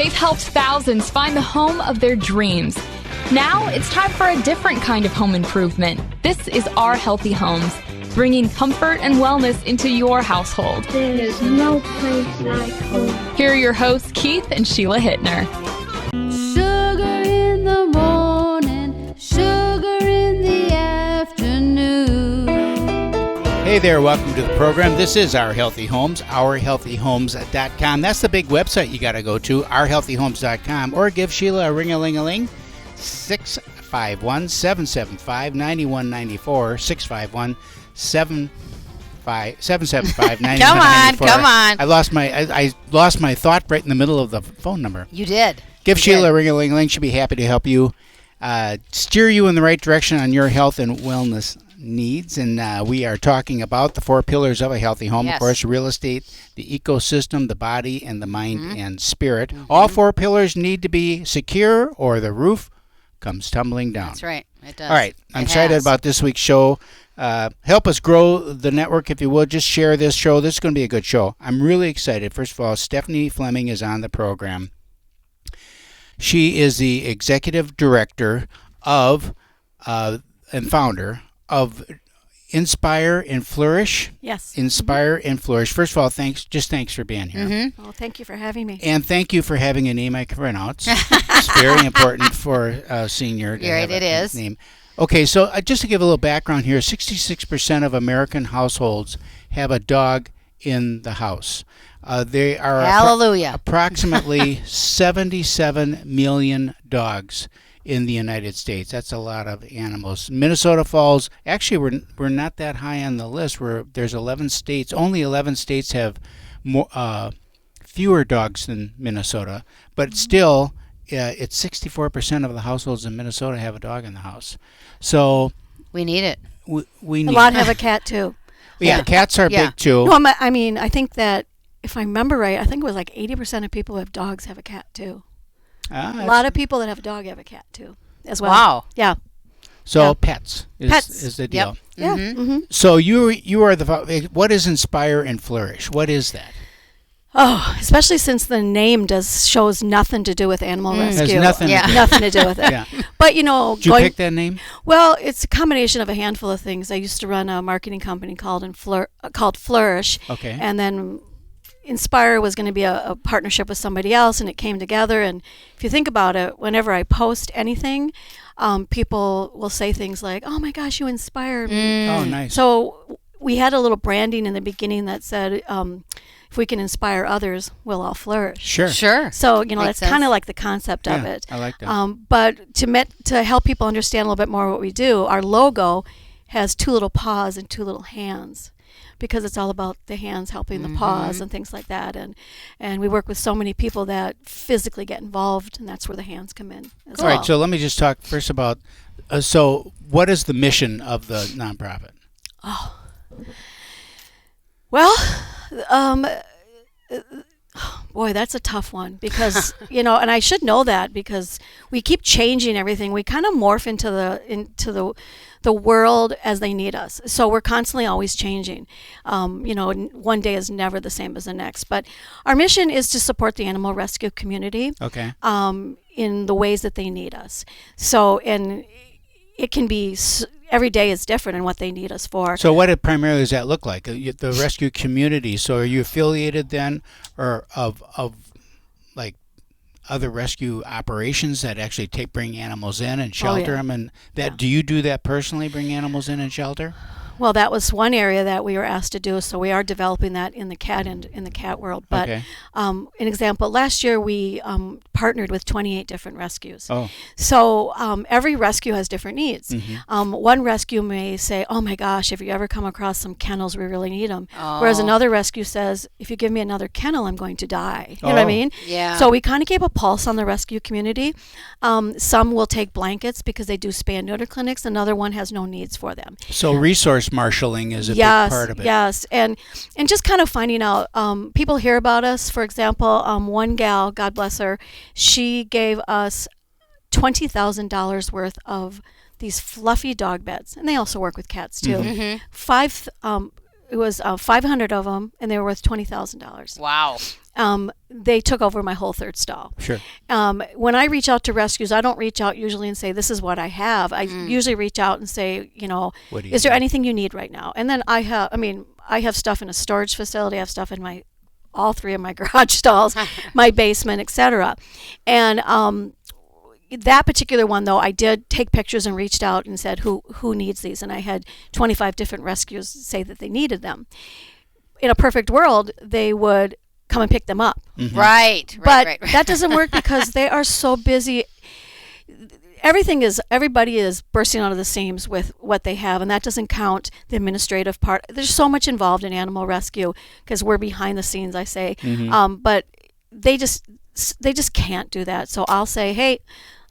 they've helped thousands find the home of their dreams. Now it's time for a different kind of home improvement. This is Our Healthy Homes, bringing comfort and wellness into your household. There is no place like home. Here are your hosts, Keith and Sheila Hittner. Sugar in the morning, sugar in the afternoon. Hey there, welcome to the program. This is Our Healthy Homes, ourhealthyhomes.com. That's the big website you got to go to, ourhealthyhomes.com, or give Sheila a ring-a-ling-a-ling, 651-775-9194, 651-775-9194. Come on. I lost my thought right in the middle of the phone number. You did. Give Sheila a ring-a-ling-a-ling. She'll be happy to help you, steer you in the right direction on your health and wellness needs. And we are talking about the four pillars of a healthy home. Yes. Of course, real estate, the ecosystem, the body, and the mind and spirit. All four pillars need to be secure or the roof comes tumbling down. That's right. It does. All right. I'm excited about this week's show. Help us grow the network, if you will. Just share this show. This is going to be a good show. I'm really excited. First of all, Stephanie Fleming is on the program. She is the executive director of and founder of Inspire and Flourish. Yes. Inspire and Flourish. First of all, thanks for being here. Well, thank you for having me. And thank you for having a name I can pronounce. It's very important for a senior to have a name. Okay, so just to give a little background here, 66% of American households have a dog in the house. They are approximately 77 million dogs in the United States. That's a lot of animals. Minnesota falls, actually we're not that high on the list. There's 11 states, only 11 states have fewer dogs than Minnesota, but still it's 64% of the households in Minnesota have a dog in the house. So we need it. We need a lot have a cat too. Yeah, cats are big too. No, I mean, I think that if I remember right, I think it was like 80% of people who have dogs have a cat too. A lot of people that have a dog have a cat too, as well. Wow. Yeah. So pets is the deal. Yep. Yeah. So you are what is Inspire and Flourish? What is that? Oh, especially since the name shows nothing to do with animal rescue. Has nothing to do with it. Yeah. But Did you pick that name? Well, it's a combination of a handful of things. I used to run a marketing company called Flourish. Okay. And then Inspire was going to be a partnership with somebody else, and it came together. And if you think about it, whenever I post anything, people will say things like, "Oh my gosh, you inspire me." Oh, nice. So we had a little branding in the beginning that said, if we can inspire others, we'll all flourish. Sure. So, that's kind of like the concept of it. I like that. But to help people understand a little bit more what we do, our logo has two little paws and two little hands, because it's all about the hands helping the paws and things like that. And we work with so many people that physically get involved, and that's where the hands come in. All right, so let me just talk first about, so what is the mission of the nonprofit? Oh. Well, boy, that's a tough one, because, and I should know that because we keep changing everything. We kind of morph into the world as they need us. So we're constantly always changing. One day is never the same as the next. But our mission is to support the animal rescue community. Okay. In the ways that they need us. So, and it can be every day is different in what they need us for. So what primarily does that look like? The rescue community. So are you affiliated then, or of like other rescue operations that actually bring animals in and shelter them, and that do you do that personally? Bring animals in and shelter? Well, that was one area that we were asked to do, so we are developing that in the cat world. But an example, last year we partnered with 28 different rescues. Oh. So every rescue has different needs. One rescue may say, "Oh my gosh, if you ever come across some kennels, we really need them." Whereas another rescue says, "If you give me another kennel, I'm going to die." You know what I mean? Yeah. So we kind of keep a pulse on the rescue community. Some will take blankets because they do spay and neuter clinics. Another one has no needs for them. So resource marshaling is a big part of it. Yes, and just kind of finding out. People hear about us. For example, one gal, God bless her, she gave us $20,000 worth of these fluffy dog beds, and they also work with cats too. It was 500 of them, and they were worth $20,000. Wow. they took over my whole third stall. Sure. When I reach out to rescues, I don't reach out usually and say, this is what I have. I usually reach out and say, is there anything you need right now? And then I have stuff in a storage facility. I have stuff in all three of my garage stalls, my basement, etc. And that particular one, though, I did take pictures and reached out and said, who needs these? And I had 25 different rescues say that they needed them. In a perfect world, they would come and pick them up. Mm-hmm. Right. But that doesn't work because they are so busy. Everybody is bursting out of the seams with what they have, and that doesn't count the administrative part. There's so much involved in animal rescue because we're behind the scenes, I say. Mm-hmm. But they just can't do that. So I'll say, hey,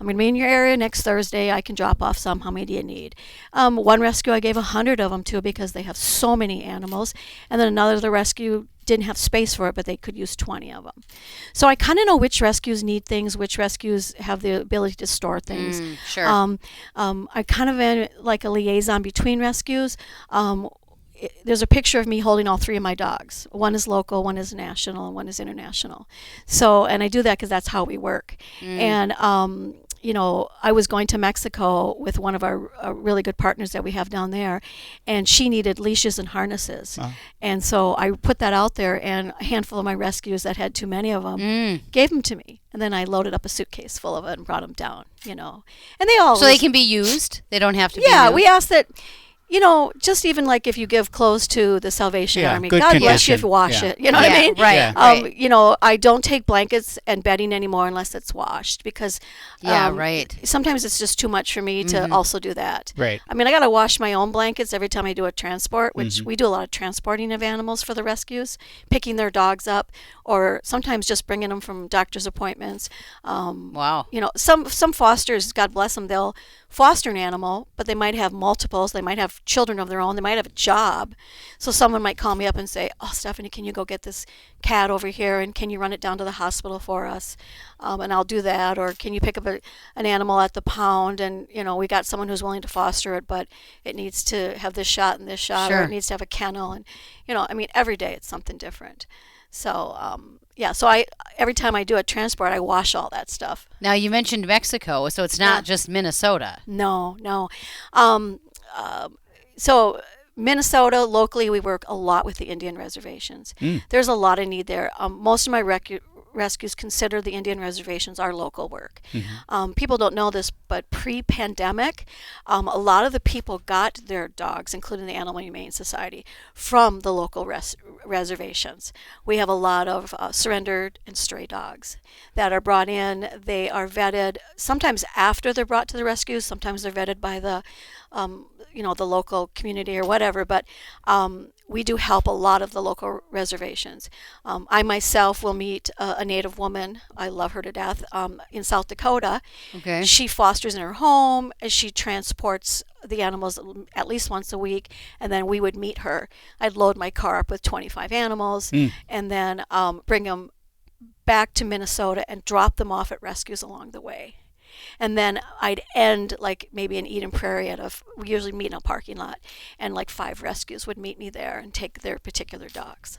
I'm going to be in your area next Thursday. I can drop off some. How many do you need? One rescue I gave 100 of them to because they have so many animals. And then another rescue didn't have space for it, but they could use 20 of them. So I kind of know which rescues need things, which rescues have the ability to store things. Sure. I kind of am like a liaison between rescues. There's a picture of me holding all three of my dogs. One is local, one is national, and one is international. So, and I do that because that's how we work. And, I was going to Mexico with one of our really good partners that we have down there, and she needed leashes and harnesses. And so I put that out there, and a handful of my rescues that had too many of them gave them to me. And then I loaded up a suitcase full of it and brought them down, And they all... So they can be used? They don't have to be Yeah, used? we asked that... just even like if you give clothes to the Salvation Army, God bless you if you wash it. You know what I mean? Right. I don't take blankets and bedding anymore unless it's washed because sometimes it's just too much for me to also do that. Right. I mean, I got to wash my own blankets every time I do a transport, which we do a lot of transporting of animals for the rescues, picking their dogs up, or sometimes just bringing them from doctor's appointments. Wow. Some fosters, God bless them, they'll foster an animal, but they might have multiples. They might have children of their own. They might have a job. So someone might call me up and say, oh, Stephanie, can you go get this cat over here and can you run it down to the hospital for us? And I'll do that. Or can you pick up an animal at the pound and, we got someone who's willing to foster it, but it needs to have this shot and this shot, or it needs to have a kennel. And, every day it's something different. So, so every time I do a transport, I wash all that stuff. Now, you mentioned Mexico, so it's not just Minnesota. No. So Minnesota, locally, we work a lot with the Indian reservations. There's a lot of need there. Most of my rescues consider the Indian reservations our local work. People don't know this, but pre-pandemic, a lot of the people got their dogs, including the Animal Humane Society, from the local reservations. We have a lot of surrendered and stray dogs that are brought in. They are vetted sometimes after they're brought to the rescues. Sometimes they're vetted by the the local community or whatever, but we do help a lot of the local reservations. I myself will meet a Native woman, I love her to death, in South Dakota. Okay. She fosters in her home, and she transports the animals at least once a week, and then we would meet her. I'd load my car up with 25 animals, and then bring them back to Minnesota and drop them off at rescues along the way. And then I'd end like maybe in Eden Prairie we usually meet in a parking lot, and like 5 rescues would meet me there and take their particular dogs.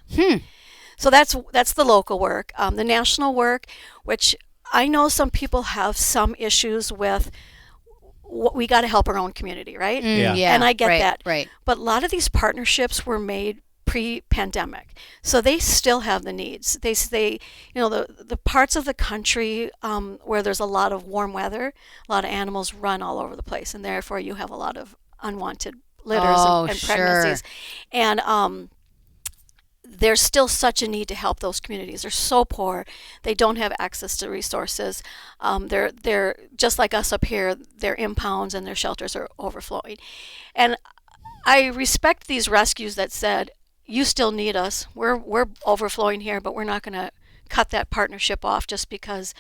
So that's the local work. The national work, which I know some people have some issues with, we got to help our own community, right? And I get that. Right. But a lot of these partnerships were made pre-pandemic, so they still have the needs. They the parts of the country where there's a lot of warm weather, a lot of animals run all over the place, and therefore you have a lot of unwanted litters and pregnancies. And there's still such a need to help those communities. They're so poor; they don't have access to resources. They're just like us up here. Their impounds and their shelters are overflowing, and I respect these rescues that said, you still need us. We're overflowing here, but we're not going to cut that partnership off just because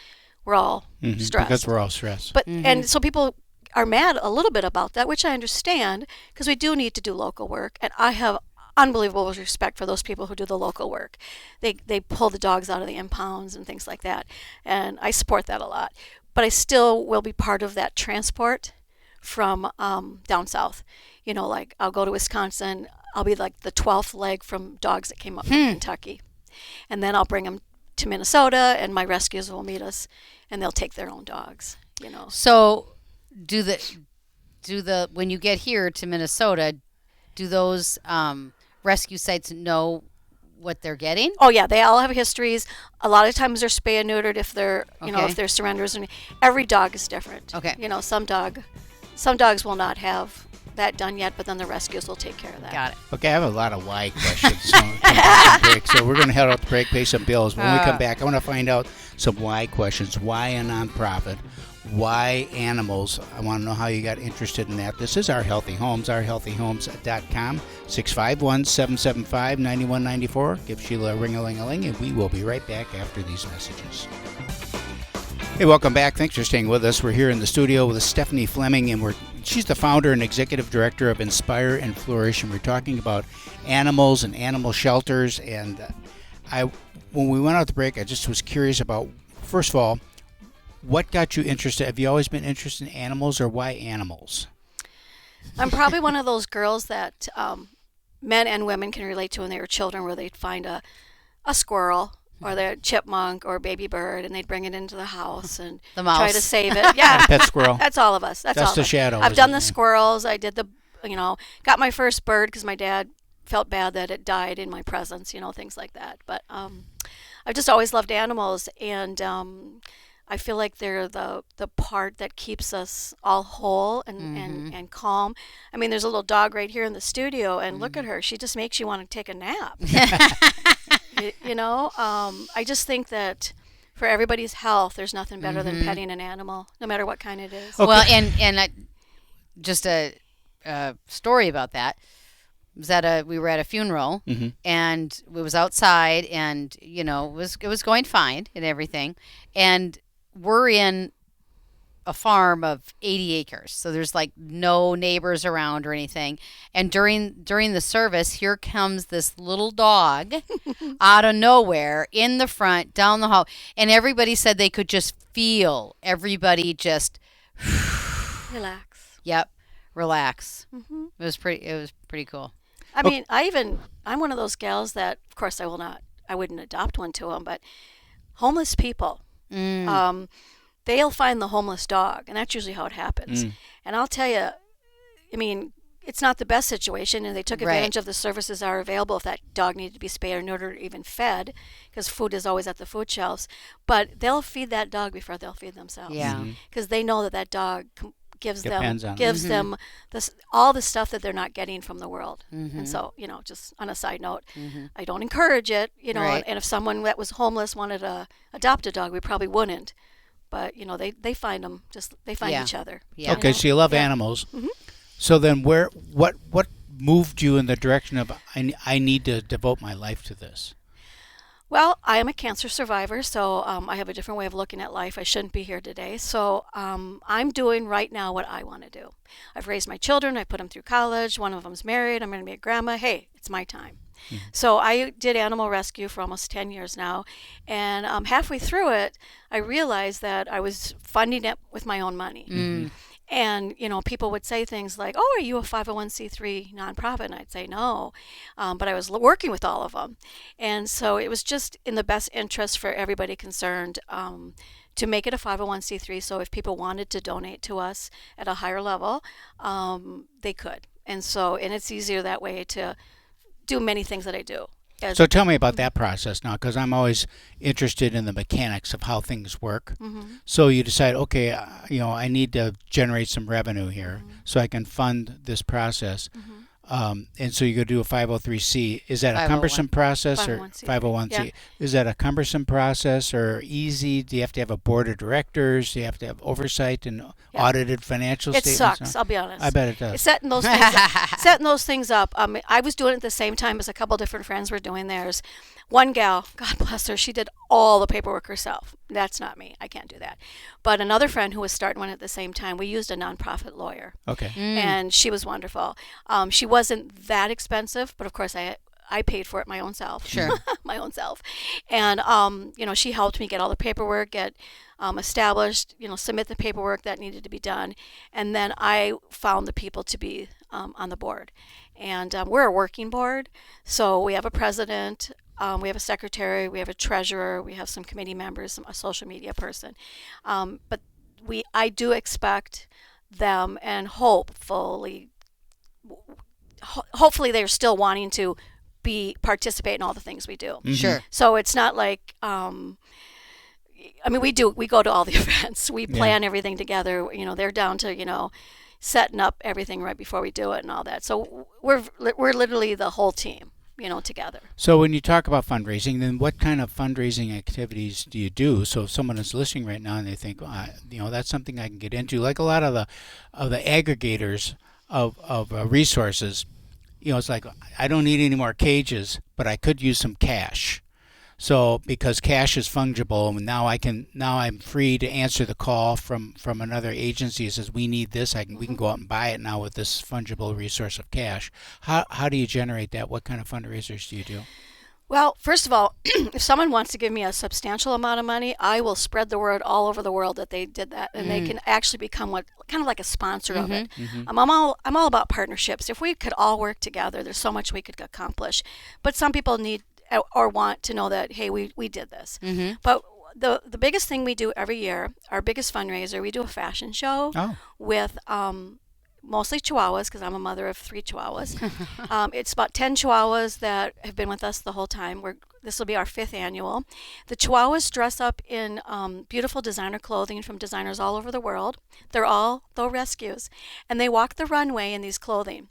we're all stressed. Because we're all stressed. But and so people are mad a little bit about that, which I understand, because we do need to do local work, and I have unbelievable respect for those people who do the local work. They pull the dogs out of the impounds and things like that, and I support that a lot. But I still will be part of that transport from down south. Like I'll go to Wisconsin. I'll be like the 12th leg from dogs that came up from Kentucky. And then I'll bring them to Minnesota, and my rescues will meet us, and they'll take their own dogs. So, do the when you get here to Minnesota, do those rescue sites know what they're getting? Oh yeah, they all have histories. A lot of times they're spay and neutered if they're if they're surrenders. And every dog is different. Okay. Some dogs will not have that done yet, but then the rescues will take care of that. Got it. Okay, I have a lot of why questions. So, come back from break. So we're going to head out to break, pay some bills. When we come back, I want to find out some why questions. Why a nonprofit? Why animals? I want to know how you got interested in that. This is Our Healthy Homes, ourhealthyhomes.com, 651-775-9194. Give Sheila a ring-a-ling-a-ling, and we will be right back after these messages. Hey, welcome back. Thanks for staying with us. We're here in the studio with Stephanie Fleming, and she's the founder and executive director of Inspire and Flourish, and we're talking about animals and animal shelters. And when we went out to break, I just was curious about, first of all, what got you interested? Have you always been interested in animals, or why animals? I'm probably one of those girls that men and women can relate to when they were children, where they'd find a squirrel or their chipmunk or baby bird, and they'd bring it into the house and try to save it. Yeah, pet squirrel. That's all of us. That's all. The shadow. I've done the squirrels. I did got my first bird because my dad felt bad that it died in my presence. Things like that. But I've just always loved animals, and I feel like they're the part that keeps us all whole and calm. I mean, there's a little dog right here in the studio, and look at her. She just makes you want to take a nap. I just think that for everybody's health, there's nothing better than petting an animal, no matter what kind it is. Okay. Well, and just a story about that was that we were at a funeral, and it was outside, and it was going fine and everything, and we're in a farm of 80 acres, so there's like no neighbors around or anything. And during the service, here comes this little dog out of nowhere in the front, down the hall, and everybody said they could just feel everybody just relax. Yep, relax. It was pretty cool. I mean, I'm one of those gals that, of course, I wouldn't adopt one to them, but homeless people. They'll find the homeless dog, and that's usually how it happens. And I'll tell you, I mean, it's not the best situation, and they took advantage of the services that are available if that dog needed to be spayed or neutered or even fed, because food is always at the food shelves. But they'll feed that dog before they'll feed themselves. Yeah. Because they know that dog gives Depends them all the stuff that they're not getting from the world. And so, just on a side note, I don't encourage it, Right. and if someone that was homeless wanted to adopt a dog, we probably wouldn't. But, they find them, they find each other. Yeah. Okay, so you love animals. So then what moved you in the direction of, I need to devote my life to this? Well, I am a cancer survivor, so I have a different way of looking at life. I shouldn't be here today. So I'm doing right now what I want to do. I've raised my children. I put them through college. One of them's married. I'm going to be a grandma. Hey, it's my time. So I did animal rescue for almost 10 years now. And halfway through it, I realized that I was funding it with my own money. And, people would say things like, oh, are you a 501c3 nonprofit? And I'd say no. But I was working with all of them. And so it was just in the best interest for everybody concerned to make it a 501c3. So if people wanted to donate to us at a higher level, they could. And it's easier that way to do many things that I do. So tell me about that process now, because I'm always interested in the mechanics of how things work. So you decide, okay, I need to generate some revenue here so I can fund this process. And so you go do a 503c. Is that a cumbersome process or 501c? Yeah. Is that a cumbersome process or easy? Do you have to have a board of directors? Do you have to have oversight and audited financial it statements? It sucks. I'll be honest. I bet it does. Setting those things up. I was doing it at the same time as a couple different friends were doing theirs. One gal, God bless her, she did all the paperwork herself. That's not me. I can't do that. But another friend who was starting one at the same time, we used a nonprofit lawyer. Okay. And she was wonderful. She wasn't that expensive, but of course I paid for it my own self. Sure. My own self. And, she helped me get all the paperwork, get established, submit the paperwork that needed to be done. And then I found the people to be on the board. And we're a working board. So we have a president. We have a secretary, we have a treasurer, we have some committee members, a social media person. But I do expect them, and hopefully they're still wanting to participate in all the things we do. Mm-hmm. Sure. So it's not like, we go to all the events. We plan everything together. They're down to, setting up everything right before we do it and all that. So we're literally the whole team, together. So when you talk about fundraising, then what kind of fundraising activities do you do? So if someone is listening right now and they think, that's something I can get into, like a lot of the aggregators of resources, it's like, I don't need any more cages, but I could use some cash. So because cash is fungible, and now I'm free to answer the call from another agency that says we need this. We can go out and buy it now with this fungible resource of cash. How do you generate that? What kind of fundraisers do you do? Well, first of all, if someone wants to give me a substantial amount of money, I will spread the word all over the world that they did that, and they can actually become kind of like a sponsor of it. Mm-hmm. I'm all about partnerships. If we could all work together, there's so much we could accomplish. But some people need or want to know that, hey, we did this. Mm-hmm. But the biggest thing we do every year, our biggest fundraiser, we do a fashion show with mostly Chihuahuas, because I'm a mother of 3 Chihuahuas. It's about 10 Chihuahuas that have been with us the whole time. This will be our 5th annual. The Chihuahuas dress up in beautiful designer clothing from designers all over the world. They're all, though, rescues. And they walk the runway in these clothing.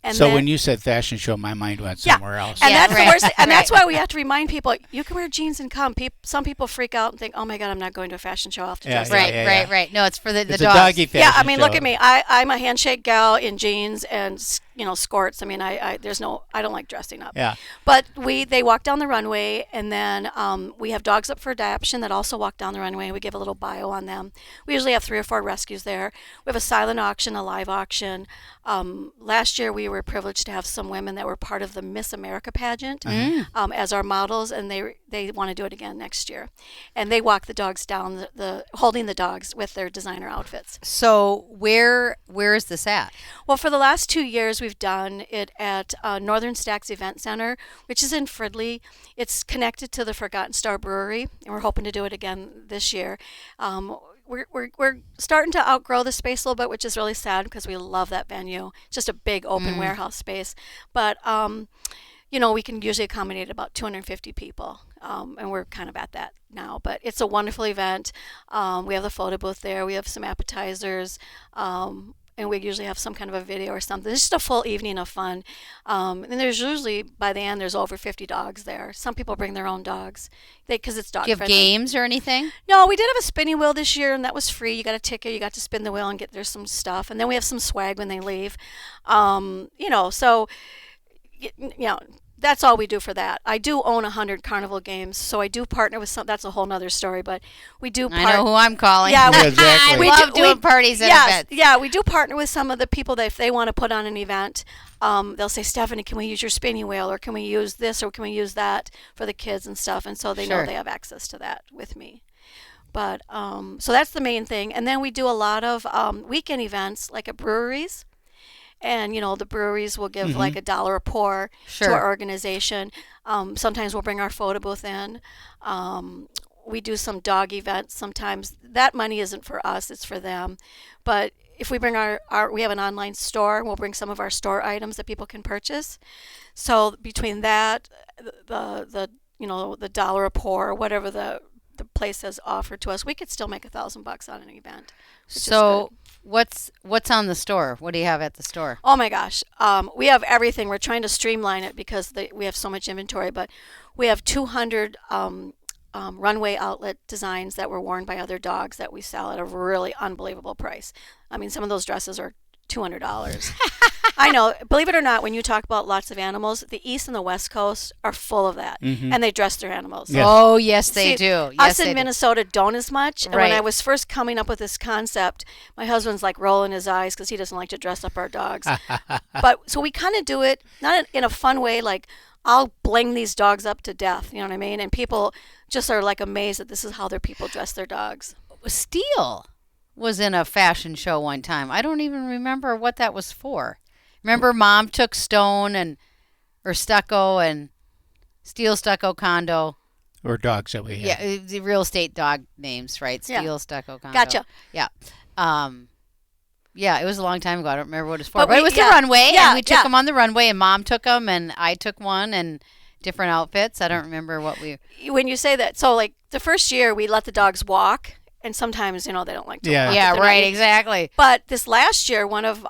And so when you said fashion show, my mind went somewhere else. And that's the worst. And that's why we have to remind people, you can wear jeans and come. Some people freak out and think, oh my God, I'm not going to a fashion show. I'll have to dress up. Right. No, it's for the dogs. A doggy fashion show. Look at me. I'm a handshake gal in jeans and skirts. I don't like dressing up. Yeah. But they walk down the runway, and then we have dogs up for adoption that also walk down the runway. We give a little bio on them. We usually have 3 or 4 rescues there. We have a silent auction, a live auction. Last year we were privileged to have some women that were part of the Miss America pageant as our models, and they want to do it again next year. And they walk the dogs down, holding the dogs with their designer outfits. So where is this at? Well, for the last 2 years, we've done it at Northern Stacks Event Center, which is in Fridley. It's connected to the Forgotten Star Brewery, and we're hoping to do it again this year. We're starting to outgrow the space a little bit, which is really sad because we love that venue. It's just a big open warehouse space. But, we can usually accommodate about 250 people, and we're kind of at that now. But it's a wonderful event. We have the photo booth there. We have some appetizers. And we usually have some kind of a video or something. It's just a full evening of fun. And there's usually, by the end, there's over 50 dogs there. Some people bring their own dogs because it's dog friendly. Do you have games or anything? No, we did have a spinning wheel this year, and that was free. You got a ticket, you got to spin the wheel and there's some stuff. And then we have some swag when they leave. That's all we do for that. I do own 100 carnival games, so I do partner with some. That's a whole nother story, but we do. I know who I'm calling. Yeah, exactly. I love doing parties at events. Yeah, we do partner with some of the people that if they want to put on an event, they'll say, Stephanie, can we use your spinning wheel, or can we use this, or can we use that for the kids and stuff? And so they know they have access to that with me. But so that's the main thing, and then we do a lot of weekend events, like at breweries. And, the breweries will give like $1 a pour to our organization. Sometimes we'll bring our photo booth in. We do some dog events sometimes. That money isn't for us, it's for them. But if we bring we have an online store, we'll bring some of our store items that people can purchase. So between that, the $1 a pour, whatever the place has offered to us, we could still make $1,000 on an event. So what's on the store? What do you have at the store? Oh my gosh, we have everything. We're trying to streamline it because we have so much inventory, but we have 200 runway outlet designs that were worn by other dogs that we sell at a really unbelievable price. Some of those dresses are $200. I know. Believe it or not, when you talk about lots of animals, the East and the West Coast are full of that, and they dress their animals. Yes. Oh, yes, they do. Us in Minnesota don't as much. And when I was first coming up with this concept, my husband's like rolling his eyes because he doesn't like to dress up our dogs. But so we kind of do it, not in a fun way, like I'll bling these dogs up to death, you know what I mean? And people just are like amazed that this is how their people dress their dogs. Steel was in a fashion show one time. I don't even remember what that was for. Remember, Mom took stone or stucco and Steel stucco condo. Or dogs that we have. Yeah, the real estate dog names, right? Steel stucco condo. Gotcha. Yeah. Yeah, it was a long time ago. I don't remember what it was for. But But it was the runway, Yeah, and we took yeah. them on the runway, and Mom took them, and I took one, and different outfits. I don't remember what we... When you say that, so like the first year we let the dogs walk, and sometimes, you know, they don't like to Yeah. walk. Yeah, if they're right, not- exactly. But this last year, one of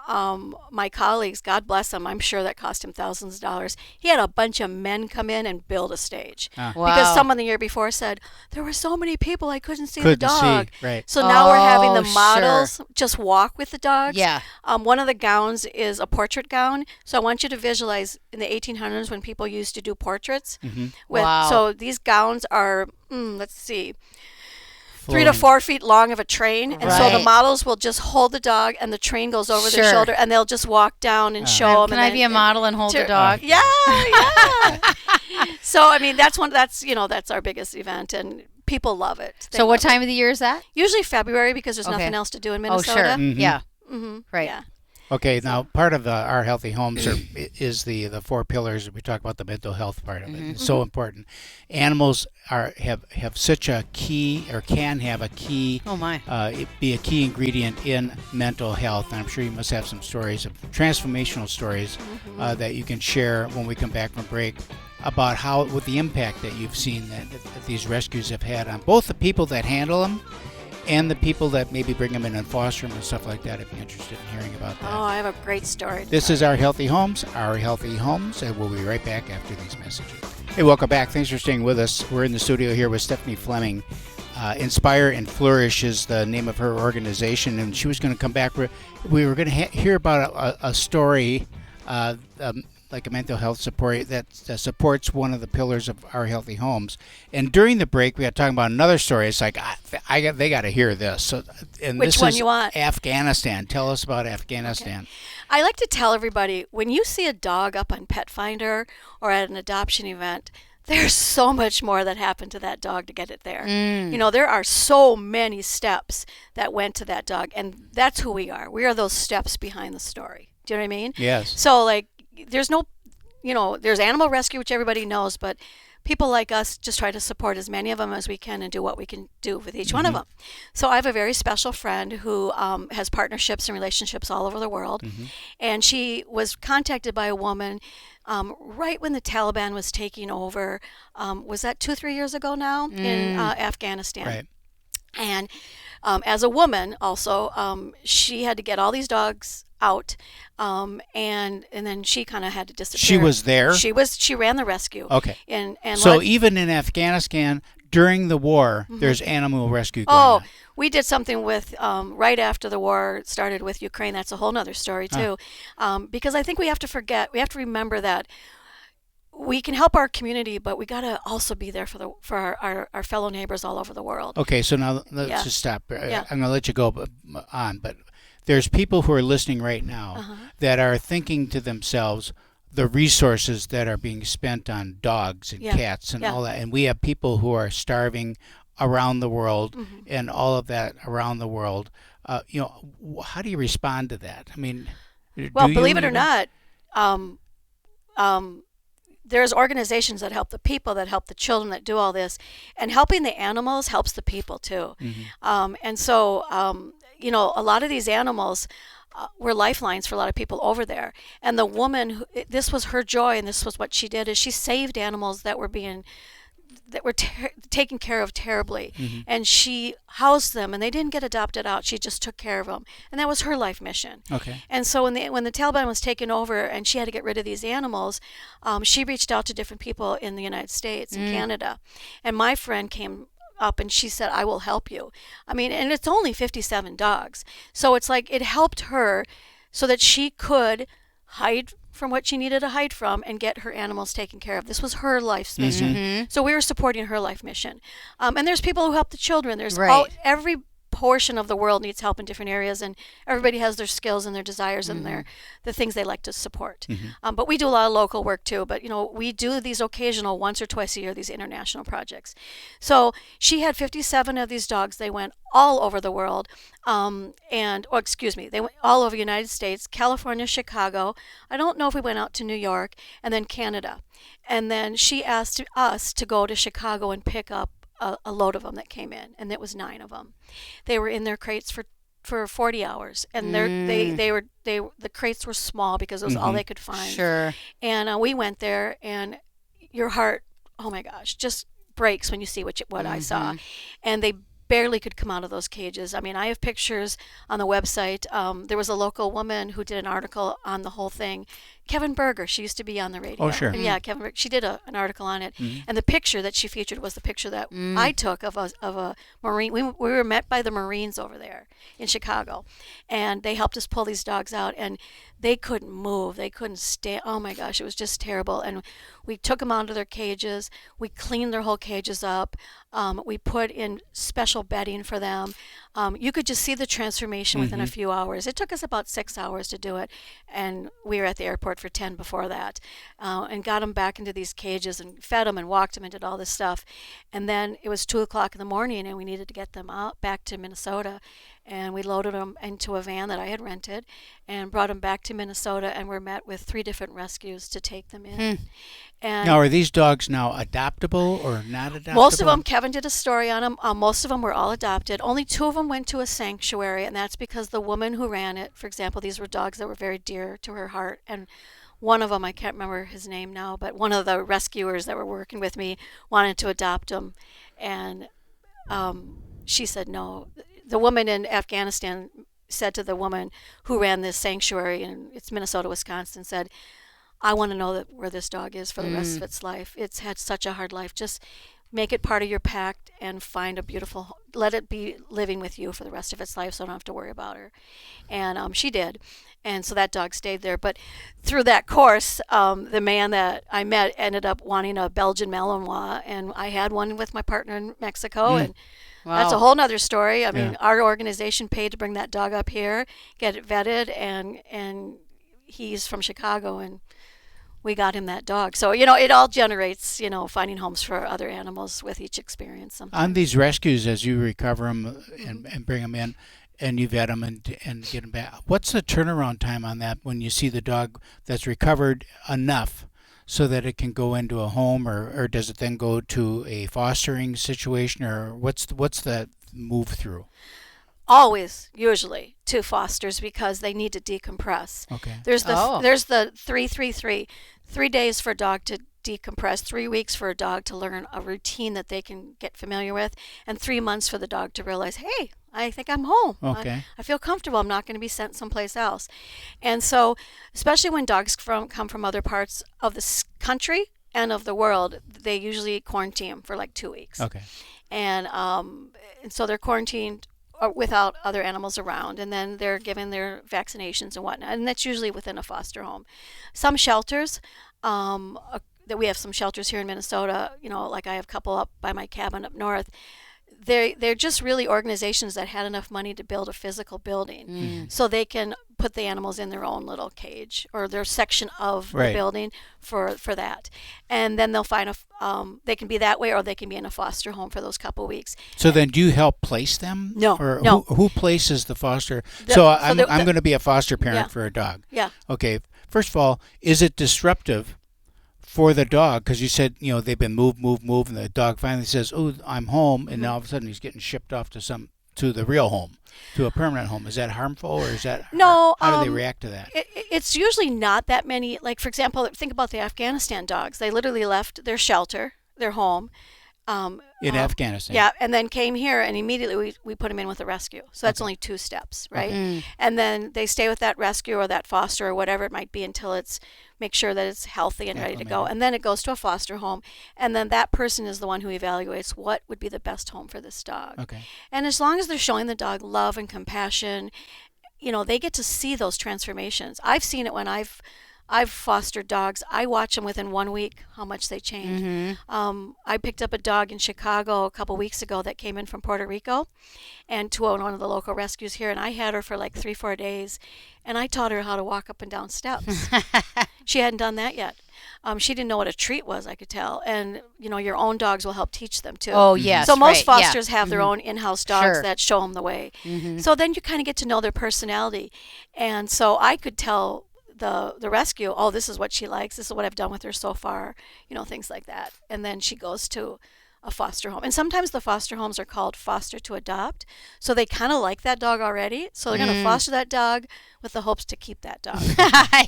my colleagues, God bless him, I'm sure that cost him thousands of dollars. He had a bunch of men come in and build a stage. Wow. Because someone the year before said, there were so many people I couldn't see the Couldn't dog. see, right. So now we're having the Oh, models just walk with the dogs. Yeah. One of the gowns is a portrait gown. So I want you to visualize in the 1800s when people used to do portraits. Wow. So these gowns are, let's see, 3 to 4 feet long of a train, and so the Right. models will just hold the dog, and the train goes over their Sure. shoulder, and they'll just walk down and show them. Can I be a model and hold the dog? Yeah, yeah. So I mean, that's our biggest event, and people love it. They So what love it. time of the year is that? Usually February because there's Okay. nothing else to do in Oh, Minnesota. sure. Yeah. Right. Yeah. Okay, now part of our healthy homes is the 4 pillars. We talk about the mental health part of it. It's so important. Animals have such a key, or can have a key. Oh, my. Be a key ingredient in mental health. And I'm sure you must have some stories, of transformational stories, that you can share when we come back from break, about with the impact that you've seen that these rescues have had on both the people that handle them and the people that maybe bring them in and foster them and stuff like that. If you're interested in hearing about that. Oh, I have a great story. This is Our Healthy Homes, and we'll be right back after these messages. Hey, welcome back. Thanks for staying with us. We're in the studio here with Stephanie Fleming. Inspire and Flourish is the name of her organization, and she was going to come back. We were going to hear about a story, like a mental health support that supports one of the pillars of Our Healthy Homes. And during the break, we got talking about another story. It's like they got to hear this. So, and Which this one is you want? Afghanistan. Tell us about Afghanistan. Okay. I like to tell everybody, when you see a dog up on Pet Finder or at an adoption event, there's so much more that happened to that dog to get it there. You know, there are so many steps that went to that dog, and that's who we are. We are those steps behind the story. Do you know what I mean? Yes. So, like, there's no, there's animal rescue, which everybody knows, but people like us just try to support as many of them as we can and do what we can do with each one of them. So I have a very special friend who has partnerships and relationships all over the world. And she was contacted by a woman right when the Taliban was taking over. Was that 2-3 years ago now in Afghanistan? Right. And as a woman also, she had to get all these dogs out, and then she kind of had to disappear. She was there? She ran the rescue. Okay. And So even in Afghanistan, during the war, there's animal rescue going on. We did something with right after the war started with Ukraine. That's a whole nother story too, because I think we have to remember that we can help our community, but we got to also be there for our fellow neighbors all over the world. Okay, so now let's just stop. Yeah. I'm going to let you go on, but there's people who are listening right now that are thinking to themselves the resources that are being spent on dogs and cats and all that. And we have people who are starving around the world and all of that around the world. How do you respond to that? I mean, well, believe it or not, there's organizations that help the people, that help the children, that do all this, and helping the animals helps the people too. And so, a lot of these animals were lifelines for a lot of people over there. And the woman, this was her joy, and this was what she did: is she saved animals that were taken care of terribly, and she housed them, and they didn't get adopted out. She just took care of them, and that was her life mission. Okay. And so when the Taliban was taken over, and she had to get rid of these animals, she reached out to different people in the United States and Canada, and my friend came up and she said, I will help you. I mean, and it's only 57 dogs, so it's like it helped her so that she could hide from what she needed to hide from and get her animals taken care of. This was her life's mission. So we were supporting her life mission. And there's people who help the children. There's every portion of the world needs help in different areas, and everybody has their skills and their desires and the things they like to support. But we do a lot of local work too. But we do these occasional, once or twice a year, these international projects. So she had 57 of these dogs. They went all over the world, they went all over the United States, California, Chicago. I don't know if we went out to New York, and then Canada. And then she asked us to go to Chicago and pick up a load of them that came in, and it was 9 of them. They were in their crates for 40 hours, and the crates were small because it was all they could find. Sure. And we went there, and your heart, oh my gosh, just breaks when you see what I saw. And they barely could come out of those cages. I mean, I have pictures on the website. There was a local woman who did an article on the whole thing. Kevin Berger, she used to be on the radio. Oh, sure. Yeah, Kevin Berger, she did an article on it. And the picture that she featured was the picture that I took of a Marine. We were met by the Marines over there in Chicago, and they helped us pull these dogs out, and they couldn't move. They couldn't stand. Oh my gosh, it was just terrible. And we took them out of their cages. We cleaned their whole cages up. We put in special bedding for them. You could just see the transformation within a few hours. It took us about 6 hours to do it, and we were at the airport for 10 before that, and got them back into these cages and fed them and walked them and did all this stuff. And then it was 2 o'clock in the morning, and we needed to get them out back to Minnesota. And we loaded them into a van that I had rented and brought them back to Minnesota, and were met with 3 different rescues to take them in. And now, are these dogs now adoptable or not adoptable? Most of them, Kevin did a story on them. Most of them were all adopted. Only 2 of them went to a sanctuary, and that's because the woman who ran it, for example, these were dogs that were very dear to her heart. And one of them, I can't remember his name now, but one of the rescuers that were working with me wanted to adopt him. And she said no. The woman in Afghanistan said to the woman who ran this sanctuary, and it's Minnesota, Wisconsin, said, I want to know where this dog is for the rest of its life. It's had such a hard life. Just make it part of your pack and find a beautiful, let it be living with you for the rest of its life so I don't have to worry about her. And she did. And so that dog stayed there. But through that course, the man that I met ended up wanting a Belgian Malinois, and I had one with my partner in Mexico, and that's a whole nother story. I mean, our organization paid to bring that dog up here, get it vetted, and he's from Chicago, and we got him that dog. So, it all generates, finding homes for other animals with each experience sometimes. On these rescues, as you recover them and bring them in, and you vet them and get them back, what's the turnaround time on that when you see the dog that's recovered enough so that it can go into a home, or does it then go to a fostering situation, or what's the move through? Always, usually, to fosters because they need to decompress. Okay. There's the 3-3-3. 3 days for a dog to decompress, 3 weeks for a dog to learn a routine that they can get familiar with, and 3 months for the dog to realize, hey, I think I'm home. Okay. I feel comfortable. I'm not going to be sent someplace else. And so, especially when dogs come from other parts of this country and of the world, they usually quarantine them for like 2 weeks. Okay. And so they're quarantined without other animals around, and then they're given their vaccinations and whatnot, and that's usually within a foster home. Some shelters, that we have some shelters here in Minnesota, like I have a couple up by my cabin up north. They're just really organizations that had enough money to build a physical building so they can put the animals in their own little cage or their section of the building for that. And then they'll find they can be that way, or they can be in a foster home for those couple weeks. So then do you help place them? No. Or no. Who places the foster? I'm going to be a foster parent for a dog. Yeah. Okay. First of all, is it disruptive for the dog? Because you said, they've been moved, and the dog finally says, oh, I'm home, and now all of a sudden he's getting shipped off to the real home, to a permanent home. Is that harmful, or is that no? How do they react to that? It's usually not that many. Like, for example, think about the Afghanistan dogs. They literally left their shelter, their home, in Afghanistan. Yeah, and then came here, and immediately we put them in with a rescue. So that's only 2 steps, right? Okay. And then they stay with that rescue or that foster or whatever it might be until make sure that it's healthy and ready to go. And then it goes to a foster home, and then that person is the one who evaluates what would be the best home for this dog. Okay. And as long as they're showing the dog love and compassion, they get to see those transformations. I've seen it when I've I've fostered dogs. I watch them within 1 week how much they change. I picked up a dog in Chicago a couple weeks ago that came in from Puerto Rico, and to one of the local rescues here, and I had her for like 3-4 days, and I taught her how to walk up and down steps. She hadn't done that yet. She didn't know what a treat was, I could tell. And, your own dogs will help teach them, too. Oh, yes. So most right, fosters have their own in-house dogs Sure. that show them the way. So then you kind of get to know their personality. And so I could tell the rescue, oh, this is what she likes. This is what I've done with her so far, things like that. And then she goes to a foster home. And sometimes the foster homes are called foster to adopt. So they kind of like that dog already. So they're going to foster that dog with the hopes to keep that dog.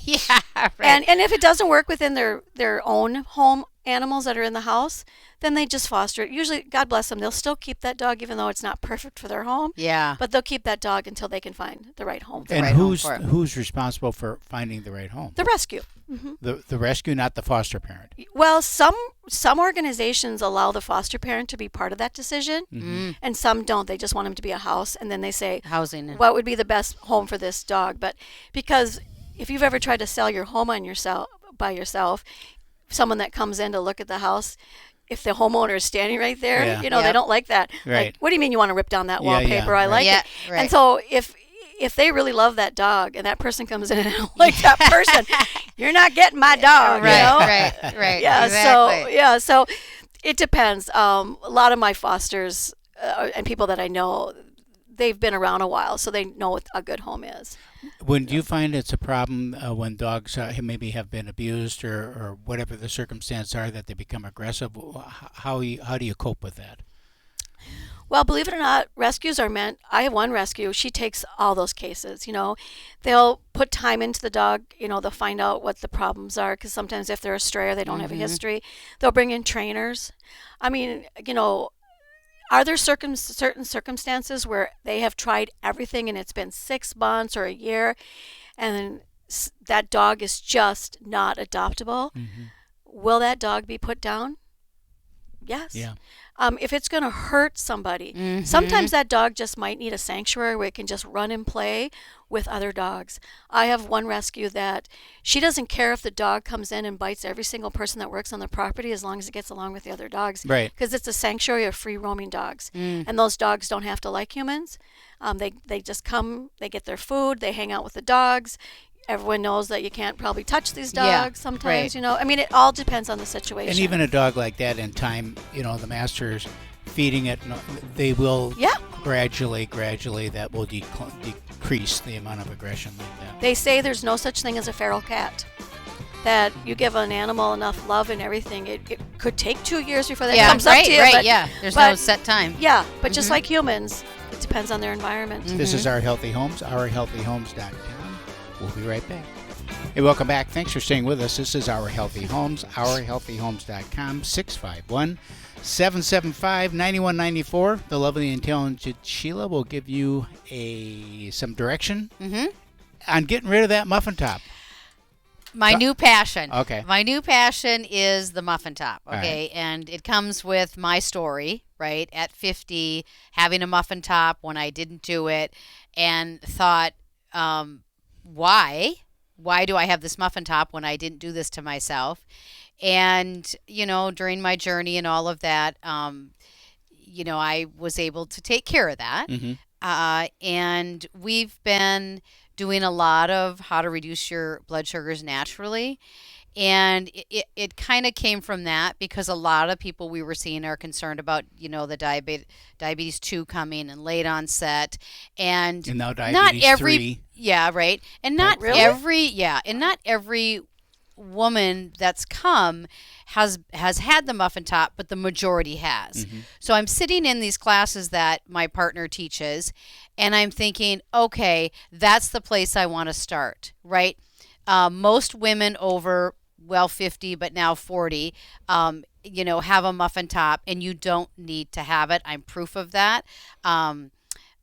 Yeah, right. And if it doesn't work within their own home animals that are in the house, then they just foster it. Usually, God bless them, they'll still keep that dog even though it's not perfect for their home. Yeah. But they'll keep that dog until they can find the right home. And right who's home for it. who's responsible for finding the right home? The rescue. The rescue, not the foster parent. Well, some organizations allow the foster parent to be part of that decision, and some don't. They just want them to be a house, and then they say, Housing. what would be the best home for this dog? But because if you've ever tried to sell your home by yourself, someone that comes in to look at the house, if the homeowner is standing right there, Yeah. they don't like that. Right. Like, what do you mean you want to rip down that Yeah, wallpaper? yeah, I right. like Yeah, it. right. And so if they really love that dog and that person comes in and don't like that person, you're not getting my dog, Right. Yeah, Exactly. so it depends. A lot of my fosters and people that I know, they've been around a while, so they know what a good home is. When do you find it's a problem when dogs maybe have been abused or whatever the circumstances are that they become aggressive? How do you cope with that? Well, believe it or not, rescues are meant. I have one rescue. She takes all those cases. They'll put time into the dog. They'll find out what the problems are, because sometimes if they're a stray or they don't have a history, they'll bring in trainers. I mean, are there certain circumstances where they have tried everything and it's been 6 months or a year, and then that dog is just not adoptable? Will that dog be put down? Yes. Yeah. If it's going to hurt somebody, sometimes that dog just might need a sanctuary where it can just run and play with other dogs. I have one rescue that she doesn't care if the dog comes in and bites every single person that works on the property as long as it gets along with the other dogs. Right. Because it's a sanctuary of free roaming dogs. And those dogs don't have to like humans. They just come, they get their food, they hang out with the dogs. Everyone knows that you can't probably touch these dogs sometimes, right. I mean, it all depends on the situation. And even a dog like that, in time, the master's feeding it, they will gradually, that will decrease the amount of aggression like that. They say there's no such thing as a feral cat. That you give an animal enough love and everything, it could take 2 years before that comes up to you. Right, but, yeah. There's no set time. Yeah, but just like humans, it depends on their environment. This is Our Healthy Homes, ourhealthyhomes.com. We'll be right back. Hey, welcome back. Thanks for staying with us. This is Our Healthy Homes, ourhealthyhomes.com, 651-775-9194. The lovely and talented Sheila will give you some direction on getting rid of that muffin top. My new passion. Okay. My new passion is the muffin top. All Okay. right. And it comes with my story, right? At 50, having a muffin top when I didn't do it, and thought, why do I have this muffin top when I didn't do this to myself? And, during my journey and all of that, I was able to take care of that. And we've been doing a lot of how to reduce your blood sugars naturally. And it kind of came from that, because a lot of people we were seeing are concerned about, the diabetes 2 coming and late onset. And now diabetes not every 3. Yeah, right. And not every woman that's come has had the muffin top, but the majority has. So I'm sitting in these classes that my partner teaches, and I'm thinking, okay, that's the place I want to start, right? Most women over 50, but now 40, have a muffin top, and you don't need to have it. I'm proof of that. And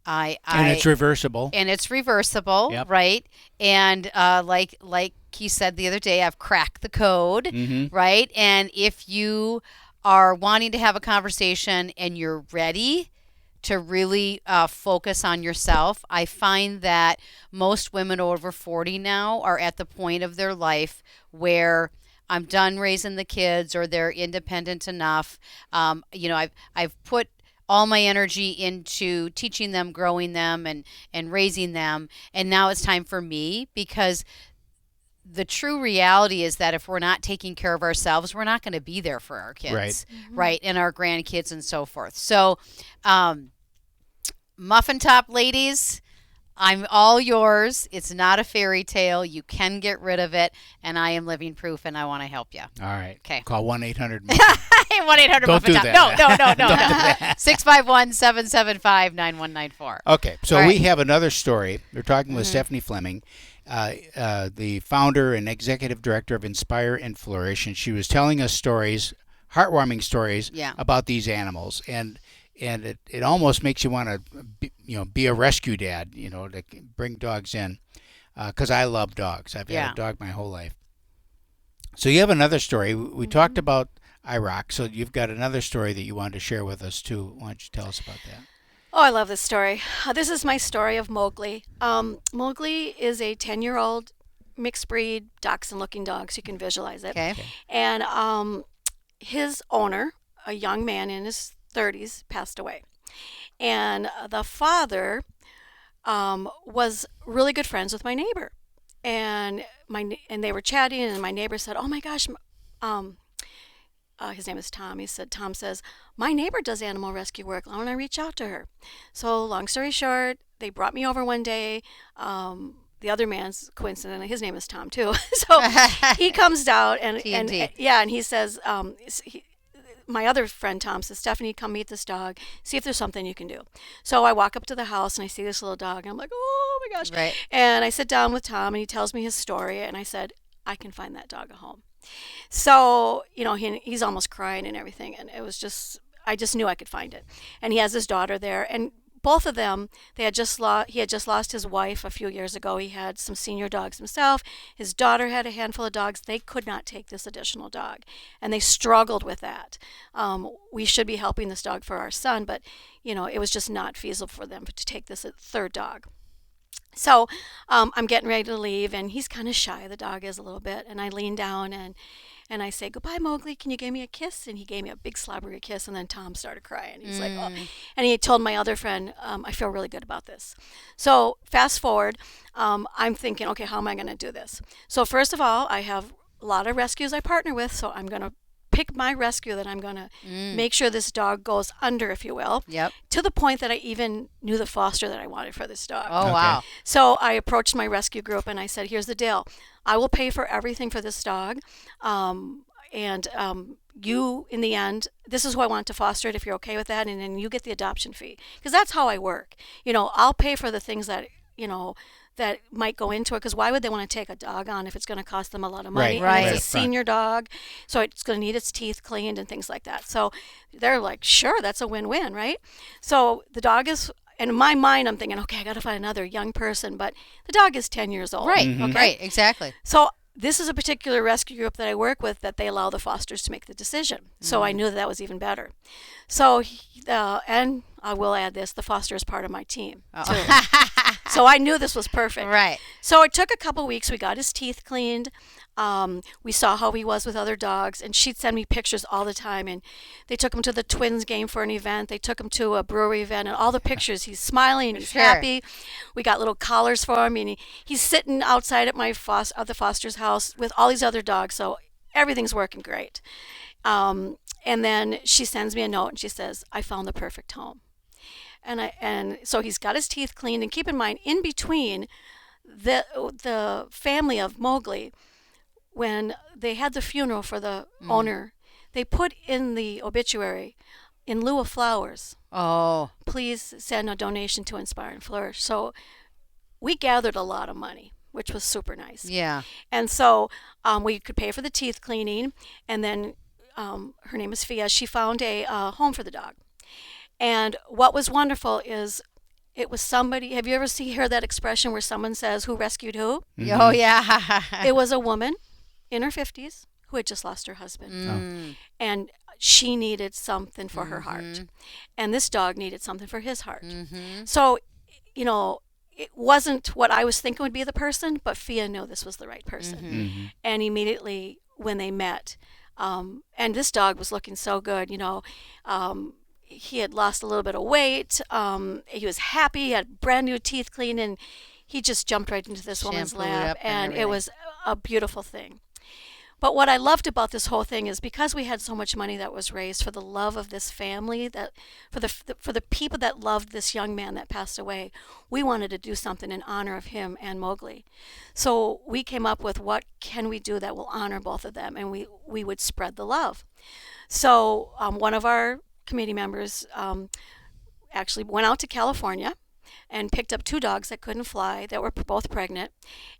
it's reversible. Yep. Right? And like he said the other day, I've cracked the code, right? And if you are wanting to have a conversation and you're ready to really focus on yourself. I find that most women over 40 now are at the point of their life where I'm done raising the kids, or they're independent enough. I've put all my energy into teaching them, growing them, and raising them. And now it's time for me, because the true reality is that if we're not taking care of ourselves, we're not going to be there for our kids, right? And our grandkids and so forth. So, Muffin Top ladies, I'm all yours. It's not a fairy tale. You can get rid of it, and I am living proof, and I want to help you. All right. Okay. Call 1-800. 1-800 Don't do Muffin Top. that. No. 651-775-9194. Okay. So All we right. have another story. We're talking with Stephanie Fleming, the founder and executive director of Inspire and Flourish, and she was telling us stories, heartwarming stories about these animals, and it almost makes you want to be a rescue dad, to bring dogs in, because I love dogs. I've had a dog my whole life. So you have another story. We talked about Iraq, so you've got another story that you wanted to share with us too. Why don't you tell us about that? Oh, I love this story. This is my story of Mowgli. Mowgli is a 10-year-old mixed breed dachshund-looking dog, so you can visualize it. Okay. And his owner, a young man in his 30s, passed away. And the father was really good friends with my neighbor. And they were chatting, and my neighbor said, "Oh my gosh," his name is Tom. Tom says, "My neighbor does animal rescue work. I want to reach out to her." So long story short, they brought me over one day. The other man's, coincidentally, his name is Tom too. So he comes down and he says, my other friend Tom says, "Stephanie, come meet this dog. See if there's something you can do." So I walk up to the house and I see this little dog, and I'm like, "Oh my gosh!" Right. And I sit down with Tom, and he tells me his story, and I said, "I can find that dog a home." So he's almost crying and everything, and it was I just knew I could find it. And he has his daughter there, and both of them, he had just lost his wife a few years ago. He had some senior dogs himself. His daughter had a handful of dogs. They could not take this additional dog, and they struggled with that. We should be helping this dog for our son, but it was just not feasible for them to take this third dog. So I'm getting ready to leave, and he's kind of shy. The dog is a little bit, and I lean down and I say, "Goodbye, Mowgli. Can you give me a kiss?" And he gave me a big slobbery kiss, and then Tom started crying. He's like, "Oh," and he told my other friend, "I feel really good about this." So fast forward, I'm thinking, okay, how am I going to do this? So first of all, I have a lot of rescues I partner with, so I'm going to pick my rescue that I'm going to make sure this dog goes under, if you will. Yep. To the point that I even knew the foster that I wanted for this dog. Oh, wow. So I approached my rescue group and I said, "Here's the deal. I will pay for everything for this dog. You, in the end, this is who I want to foster it, if you're okay with that, and then you get the adoption fee." Because that's how I work. I'll pay for the things that, that might go into it, because why would they want to take a dog on if it's going to cost them a lot of money? Right. And it's a senior dog, so it's going to need its teeth cleaned and things like that. So they're like, sure, that's a win-win, right? So the dog is, and in my mind, I'm thinking, okay, I got to find another young person, but the dog is 10 years old. Right. Okay? Right. Exactly. So this is a particular rescue group that I work with that they allow the fosters to make the decision. So I knew that was even better. So, and I will add this, the foster is part of my team too. So I knew this was perfect. Right. So it took a couple weeks. We got his teeth cleaned. We saw how he was with other dogs, and she'd send me pictures all the time. And they took him to the Twins game for an event. They took him to a brewery event, and all the pictures, he's smiling, he's happy. We got little collars for him, and he's sitting outside at the foster's house with all these other dogs. So everything's working great. And then she sends me a note, and she says, "I found the perfect home." And so he's got his teeth cleaned, and keep in mind, in between the family of Mowgli, when they had the funeral for the owner, they put in the obituary, "In lieu of flowers, please send a donation to Inspire and Flourish." So we gathered a lot of money, which was super nice. Yeah. And so we could pay for the teeth cleaning, and then her name is Fia. She found a home for the dog. And what was wonderful is it was somebody. Have you ever heard that expression where someone says, "Who rescued who?" Mm-hmm. Oh, yeah. It was a woman in her 50s who had just lost her husband. And she needed something for her heart, and this dog needed something for his heart. Mm-hmm. So, it wasn't what I was thinking would be the person, but Fia knew this was the right person. Mm-hmm. And immediately when they met, and this dog was looking so good, he had lost a little bit of weight. He was happy. He had brand new teeth cleaned, and he just jumped right into this woman's lap, and it was a beautiful thing. But what I loved about this whole thing is because we had so much money that was raised for the love of this family, that for the people that loved this young man that passed away, we wanted to do something in honor of him and Mowgli. So we came up with what can we do that will honor both of them, and we would spread the love. So one of our committee members actually went out to California and picked up 2 dogs that couldn't fly, that were both pregnant,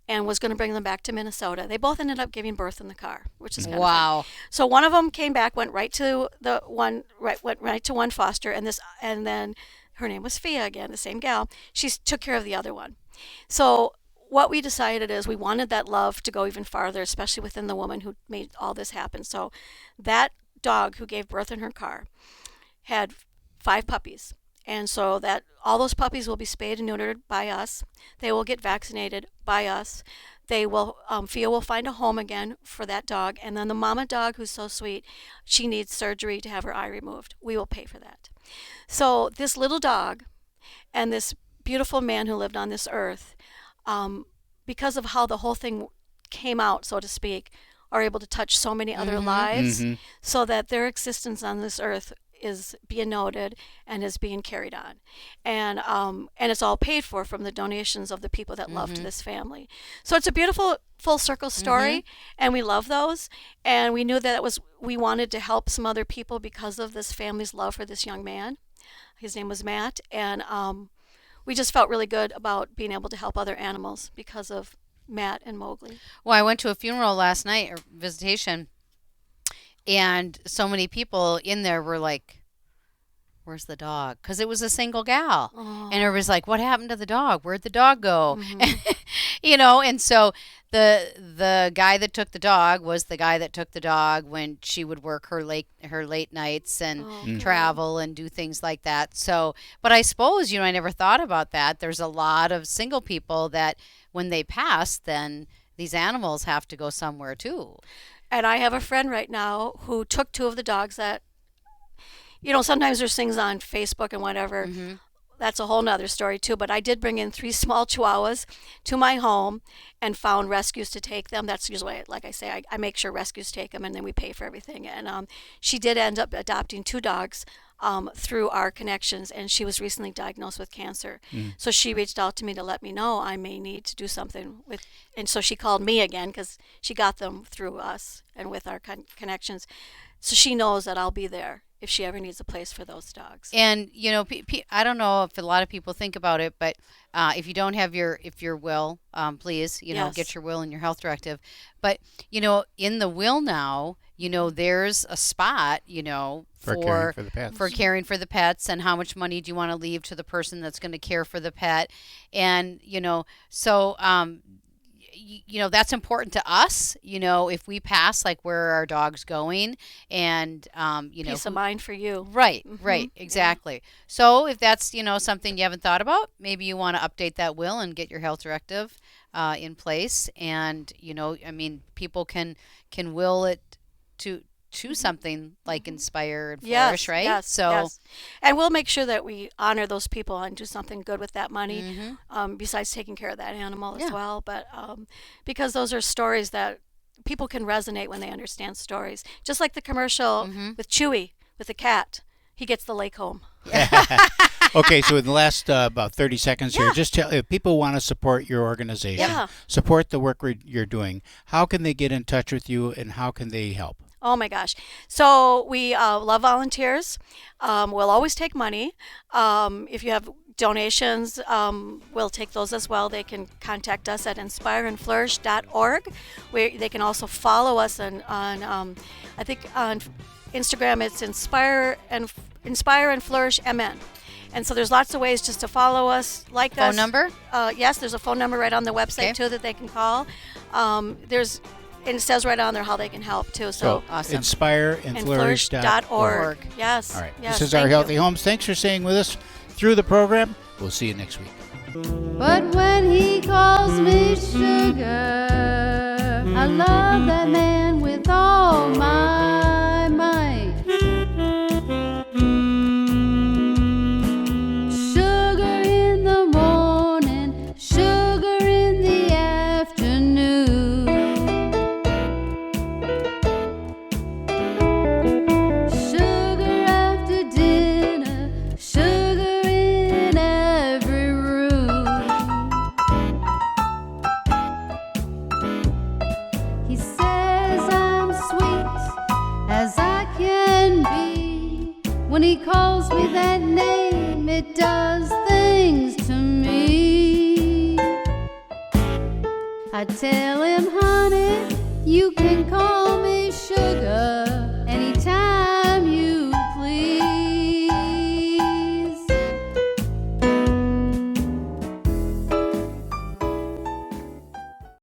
and was going to bring them back to Minnesota. They both ended up giving birth in the car, which is kind of fun. So one of them came back, went right to one foster, and then her name was Fia again, the same gal. She took care of the other one. So what we decided is we wanted that love to go even farther, especially within the woman who made all this happen. So that dog who gave birth in her car had 5 puppies. And so that all those puppies will be spayed and neutered by us. They will get vaccinated by us. They will, Fia will find a home again for that dog. And then the mama dog, who's so sweet, she needs surgery to have her eye removed. We will pay for that. So this little dog and this beautiful man who lived on this earth, because of how the whole thing came out, so to speak, are able to touch so many other lives, so that their existence on this earth is being noted and is being carried on, and it's all paid for from the donations of the people that loved this family. So it's a beautiful full circle story, and we love those. And we knew that we wanted to help some other people because of this family's love for this young man. His name was Matt, and we just felt really good about being able to help other animals because of Matt and Mowgli. Well, I went to a funeral last night, or visitation, and so many people in there were like, where's the dog? Because it was a single gal. And everybody's like, what happened to the dog? Where'd the dog go? And so the guy that took the dog was the guy that took the dog when she would work her late nights and travel and do things like that. So, but I suppose, I never thought about that. There's a lot of single people that when they pass, then these animals have to go somewhere too. And I have a friend right now who took 2 of the dogs that, sometimes there's things on Facebook and whatever. That's a whole nother story too. But I did bring in 3 small Chihuahuas to my home and found rescues to take them. That's usually, like I say, I make sure rescues take them, and then we pay for everything. And she did end up adopting 2 dogs through our connections, and she was recently diagnosed with cancer. So she reached out to me to let me know I may need to do something with, and so she called me again because she got them through us and with our connections. So she knows that I'll be there if she ever needs a place for those dogs. And I don't know if a lot of people think about it, but if you don't have your will, please, get your will and your health directive. But in the will now, there's a spot, for caring for the pets. For caring for the pets, and how much money do you want to leave to the person that's going to care for the pet, and so that's important to us. If we pass, like, where are our dogs going, and peace of mind for you. Right, exactly. Yeah. So if that's something you haven't thought about, maybe you want to update that will and get your health directive in place, and people can will it to something like Inspire and Flourish, right? Yes. And we'll make sure that we honor those people and do something good with that money, besides taking care of that animal as well. But because those are stories that people can resonate when they understand stories. Just like the commercial with Chewy, with the cat. He gets the lake home. Okay, so in the last about 30 seconds here, just tell, if people want to support your organization, support the work you're doing, how can they get in touch with you, and how can they help? Oh my gosh. So we love volunteers. We'll always take money. If you have donations, we'll take those as well. They can contact us at inspireandflourish.org. They can also follow us on I think on Instagram it's Inspire and Flourish MN. And so there's lots of ways just to follow us, like us. Phone number? Yes, there's a phone number right on the website too that they can call. and it says right on there how they can help too. So awesome. inspireandflourish.org. Yes. All right. Yes, This is our thank Healthy you. Homes. Thanks for staying with us through the program. We'll see you next week. But when he calls me sugar, I love that man with all my might. Sugar in the morning, sugar in the afternoon. Sugar after dinner, sugar in every room. He says I'm sweet as I can be. When he calls me that name, it does things to me. I tell him, honey, you can call me sugar.